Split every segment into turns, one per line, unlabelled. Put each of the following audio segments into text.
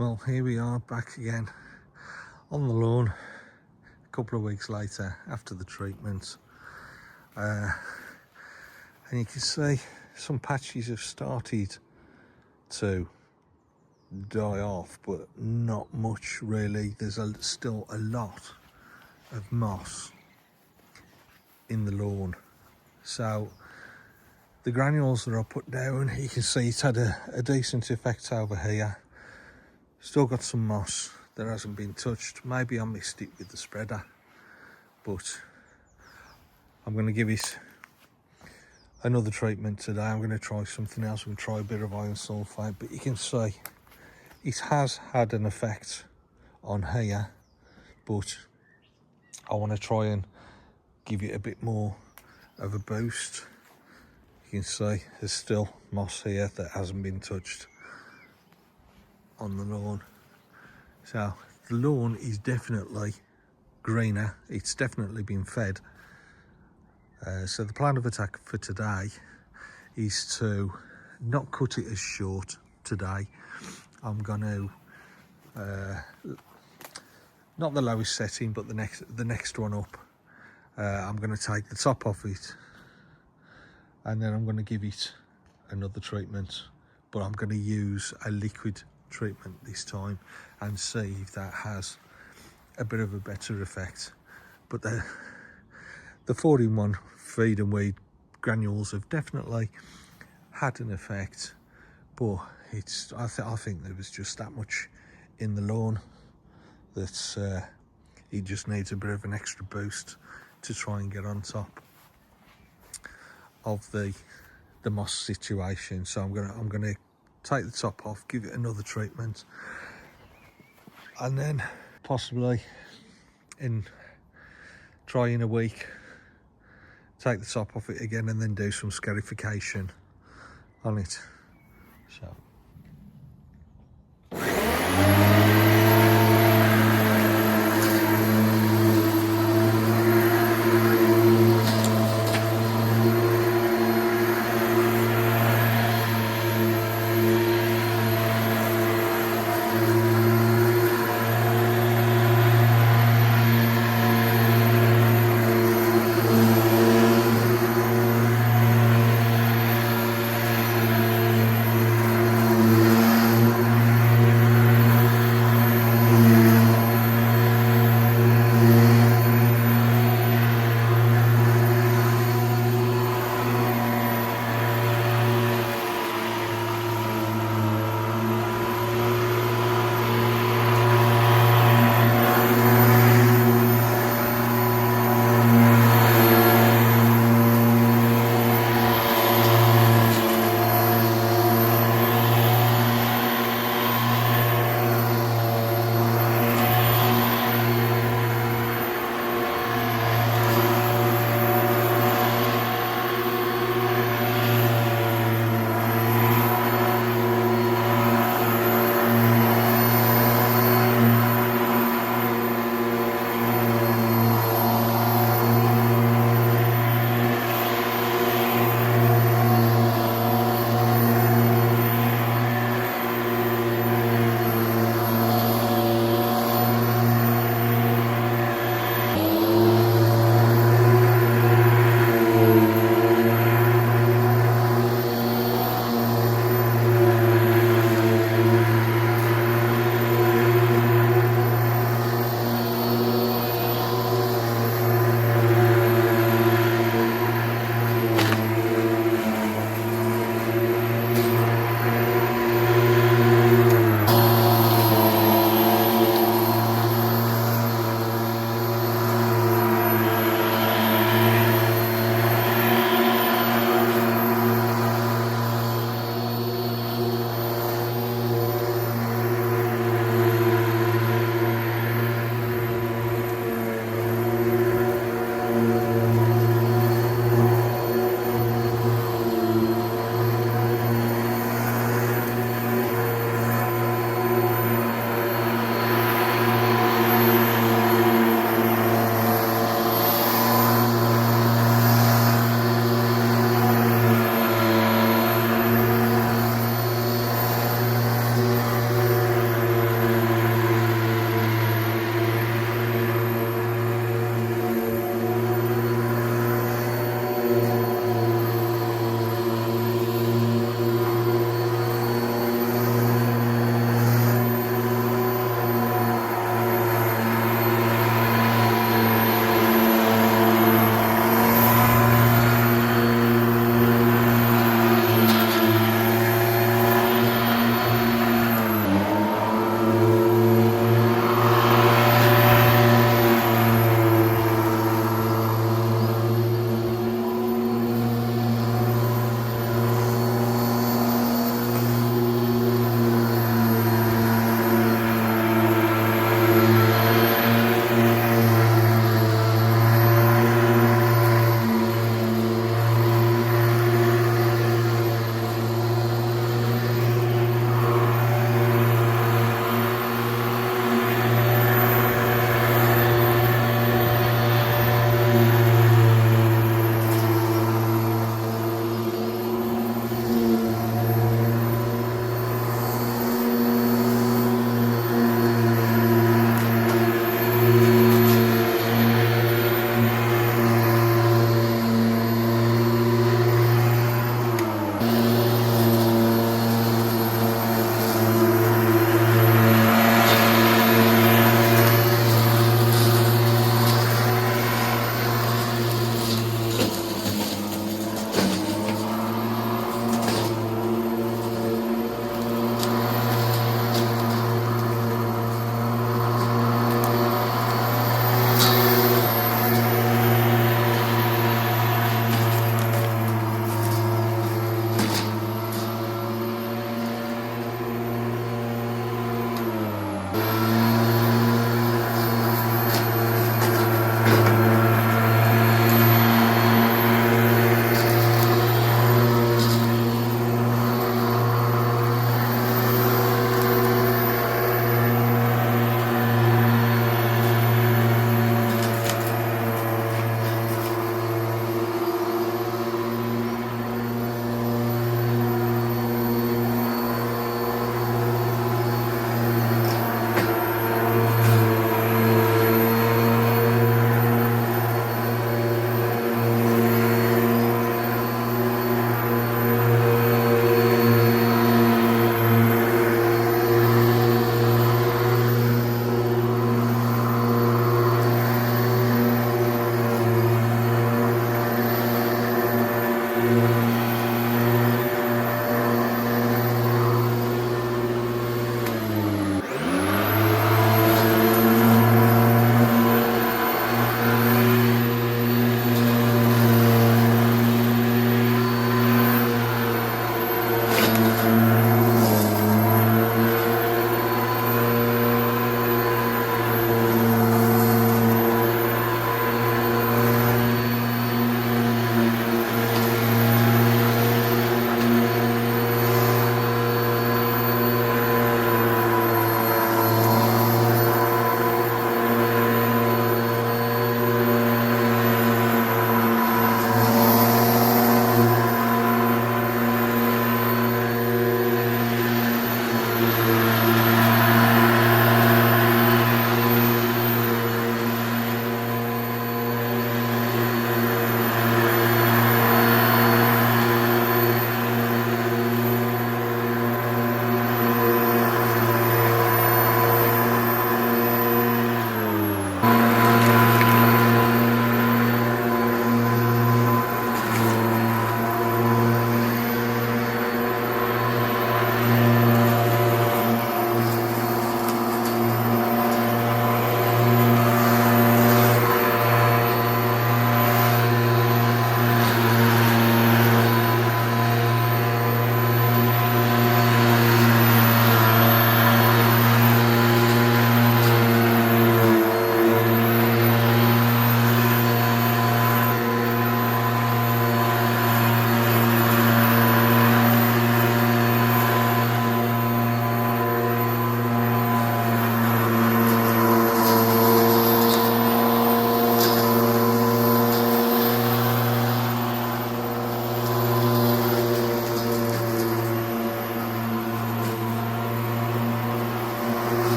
Well, here we are back again on the lawn a couple of weeks later after the treatment, and you can see some patches have started to die off, but not much really. There's still a lot of moss in the lawn, so the granules that I put down, you can see it's had a decent effect over here. Still got some moss that hasn't been touched. Maybe I missed it with the spreader, but I'm going to give it another treatment today. I'm going to try something else. I'm going to try a bit of iron sulfate, but you can see it has had an effect on here, but I want to try and give it a bit more of a boost. You can see there's still moss here that hasn't been touched on the lawn. So the lawn is definitely greener. It's definitely been fed. So the plan of attack for today is to not cut it as short today. I'm going to not the lowest setting, but the next one up. I'm going to take the top off it, and then I'm going to give it another treatment, but I'm going to use a liquid treatment this time and see if that has a bit of a better effect. But the 4-in-1 feed and weed granules have definitely had an effect, but I think there was just that much in the lawn that it just needs a bit of an extra boost to try and get on top of the moss situation. So I'm gonna take the top off, give it another treatment, and then possibly try in a week, take the top off it again, and then do some scarification on it. So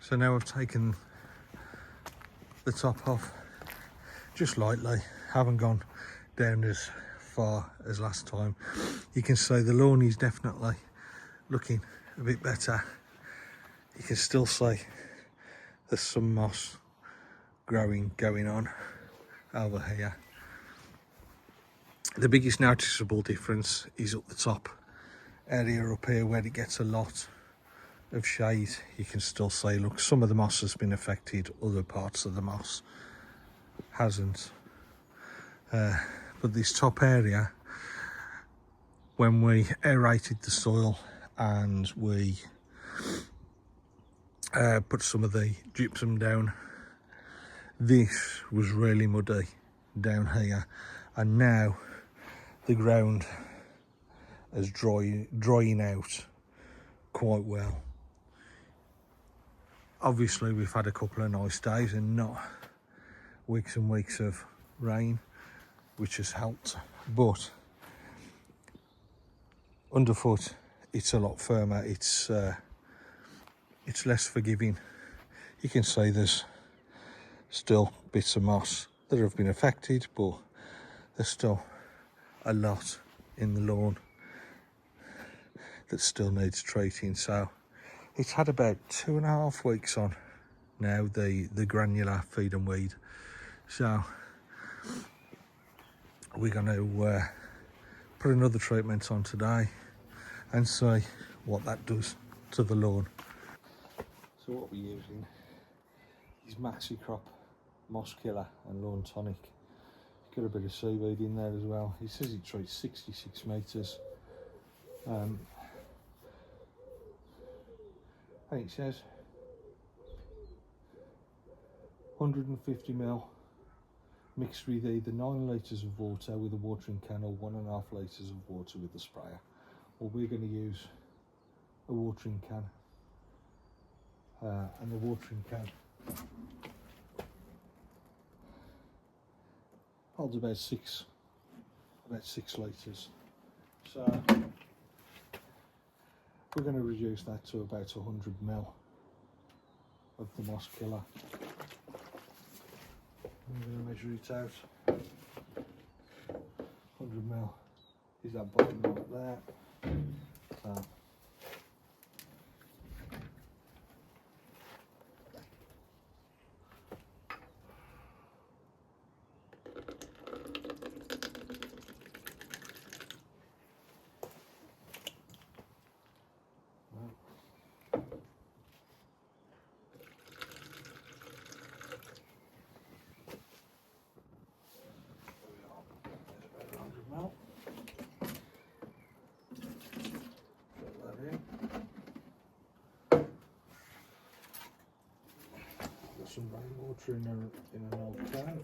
So now I've taken the top off just lightly, haven't gone down as far as last time. You can see the lawn is definitely looking a bit better. You can still see there's some moss going on over here. The biggest noticeable difference is up the top area up here where it gets a lot of shade. You can still see, look, some of the moss has been affected, other parts of the moss hasn't. But this top area, when we aerated the soil and we put some of the gypsum down, this was really muddy down here, and now the ground is drying out quite well. Obviously we've had a couple of nice days and not weeks and weeks of rain, which has helped, but underfoot it's a lot firmer, it's less forgiving. You can see there's still bits of moss that have been affected, but there's still a lot in the lawn that still needs treating. So it's had about 2.5 weeks on now, the granular feed and weed. So we're going to put another treatment on today and see what that does to the lawn. So what we're using is Maxicrop, moss killer and lawn tonic. Got a bit of seaweed in there as well. It says it treats 66 metres. And it says 150 ml mixed with either 9 litres of water with a watering can or 1.5 litres of water with the sprayer. Well, we're going to use a watering can, and the watering can holds about 6 litres. So we're going to reduce that to about 100 ml of the moss killer. I'm going to measure it out. 100 ml is that bottom right there. So some rainwater in an old can.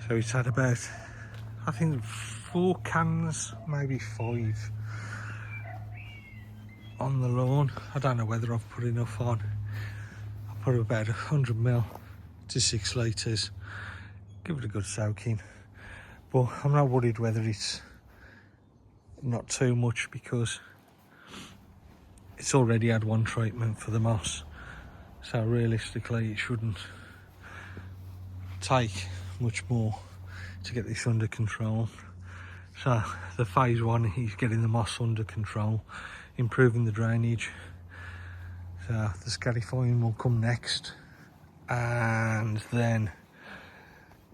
So it's had about, I think 4 cans, maybe 5 on the lawn. I don't know whether I've put enough on. I put about 100ml to 6 litres. Give it a good soaking. But I'm not worried whether it's not too much, because it's already had 1 treatment for the moss. So realistically it shouldn't take much more to get this under control. So the phase 1 is getting the moss under control, improving the drainage. So the scarifying will come next, and then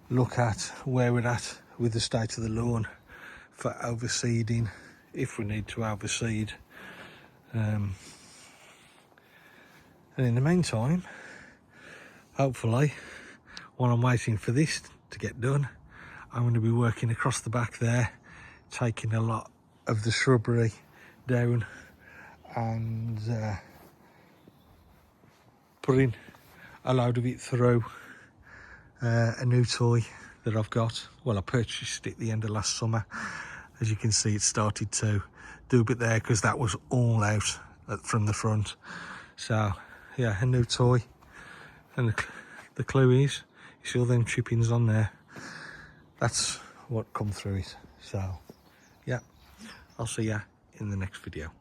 look at where we're at with the state of the lawn for overseeding, if we need to overseed. And in the meantime, hopefully, while I'm waiting for this to get done, I'm going to be working across the back there, taking a lot of the shrubbery down and putting a load of it through a new toy that I've got. Well, I purchased it at the end of last summer. As you can see, it started to do a bit there because that was all out from the front. So yeah, a new toy. And the clue is, you see all them chippings on there, that's what come through it. So yeah, I'll see ya in the next video.